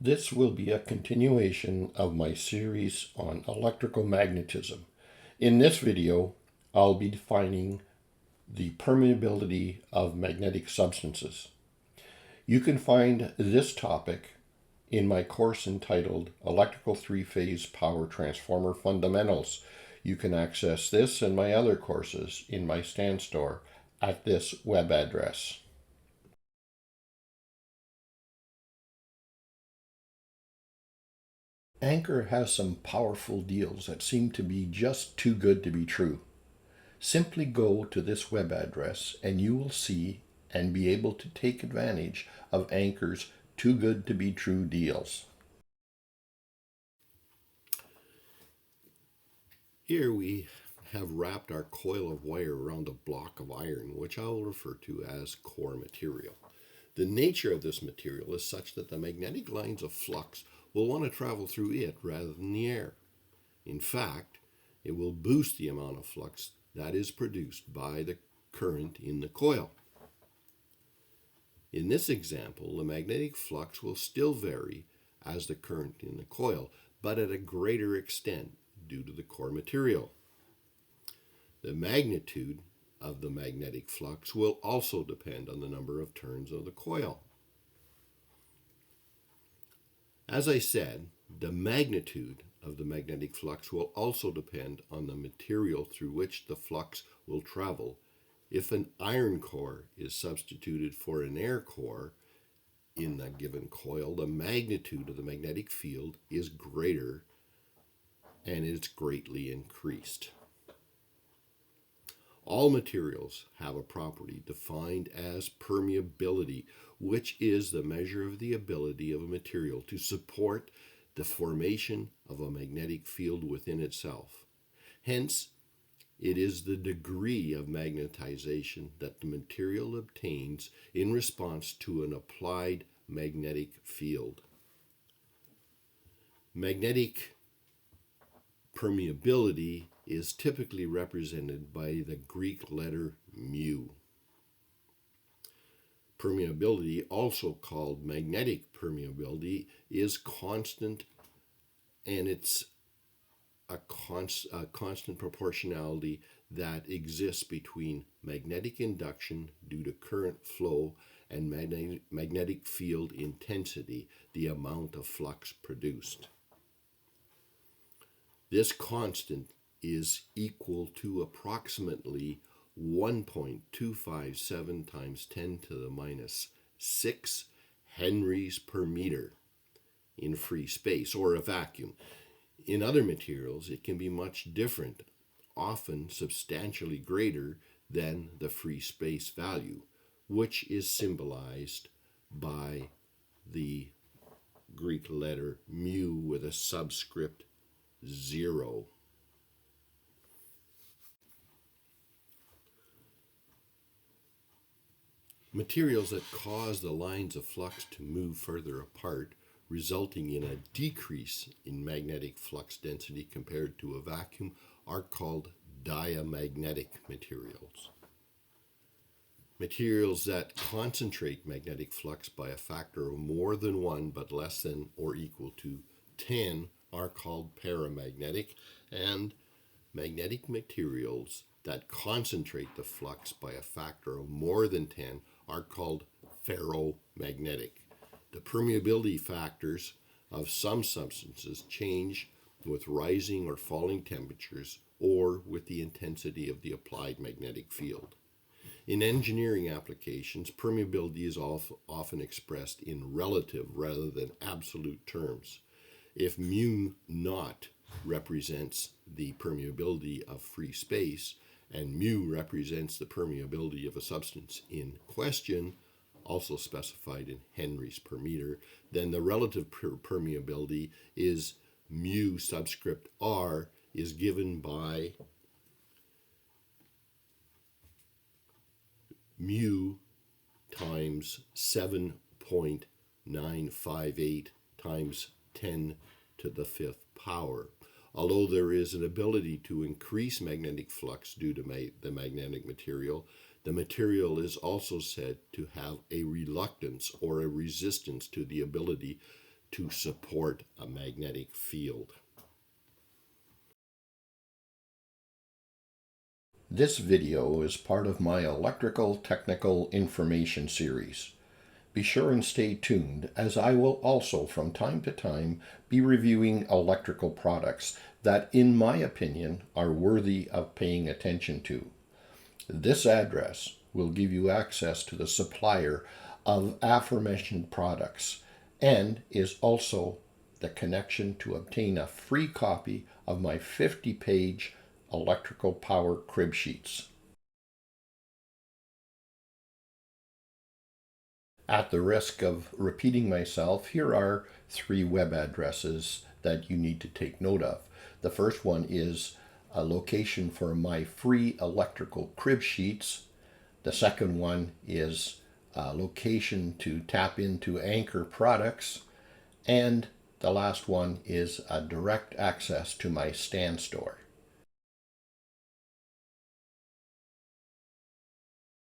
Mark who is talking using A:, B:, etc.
A: This will be a continuation of my series on electrical magnetism. In this video, I'll be defining the permeability of magnetic substances. You can find this topic in my course entitled Electrical Three-Phase Power Transformer Fundamentals. You can access this and my other courses in my stand store at this web address. Anchor has some powerful deals that seem to be just too good to be true. Simply go to this web address and you will see and be able to take advantage of Anchor's too good to be true deals. Here we have wrapped our coil of wire around a block of iron, which I will refer to as core material. The nature of this material is such that the magnetic lines of flux will want to travel through it rather than the air. In fact, it will boost the amount of flux that is produced by the current in the coil. In this example, the magnetic flux will still vary as the current in the coil, but at a greater extent due to the core material. The magnitude of the magnetic flux will also depend on the number of turns of the coil. As I said, the magnitude of the magnetic flux will also depend on the material through which the flux will travel. If an iron core is substituted for an air core in the given coil, the magnitude of the magnetic field is greater and it's greatly increased. All materials have a property defined as permeability, which is the measure of the ability of a material to support the formation of a magnetic field within itself. Hence, it is the degree of magnetization that the material obtains in response to an applied magnetic field. Magnetic permeability is typically represented by the Greek letter mu. Permeability, also called magnetic permeability, is constant, and it's a constant proportionality that exists between magnetic induction due to current flow and magnetic field intensity, the amount of flux produced. This constant is equal to approximately 1.257 times 10 to the minus 6 henries per meter in free space or a vacuum. In other materials, it can be much different, often substantially greater than the free space value, which is symbolized by the Greek letter mu with a subscript 0. Materials that cause the lines of flux to move further apart, resulting in a decrease in magnetic flux density compared to a vacuum, are called diamagnetic materials. Materials that concentrate magnetic flux by a factor of more than 1 but less than or equal to 10 are called paramagnetic, and magnetic materials that concentrate the flux by a factor of more than 10 are called ferromagnetic. The permeability factors of some substances change with rising or falling temperatures or with the intensity of the applied magnetic field. In engineering applications, permeability is often expressed in relative rather than absolute terms. If mu naught represents the permeability of free space, and mu represents the permeability of a substance in question, also specified in henries per meter, then the relative permeability is mu subscript r is given by mu times 7.958 times 10 to the 5th power. Although there is an ability to increase magnetic flux due to the magnetic material, the material is also said to have a reluctance or a resistance to the ability to support a magnetic field. This video is part of my Electrical Technical Information series. Be sure and stay tuned, as I will also from time to time be reviewing electrical products that, in my opinion, are worthy of paying attention to. This address will give you access to the supplier of aforementioned products and is also the connection to obtain a free copy of my 50-page electrical power crib sheets. At the risk of repeating myself, here are 3 web addresses that you need to take note of. The first one is a location for my free electrical crib sheets. The second one is a location to tap into Anchor products. And the last one is a direct access to my stand store.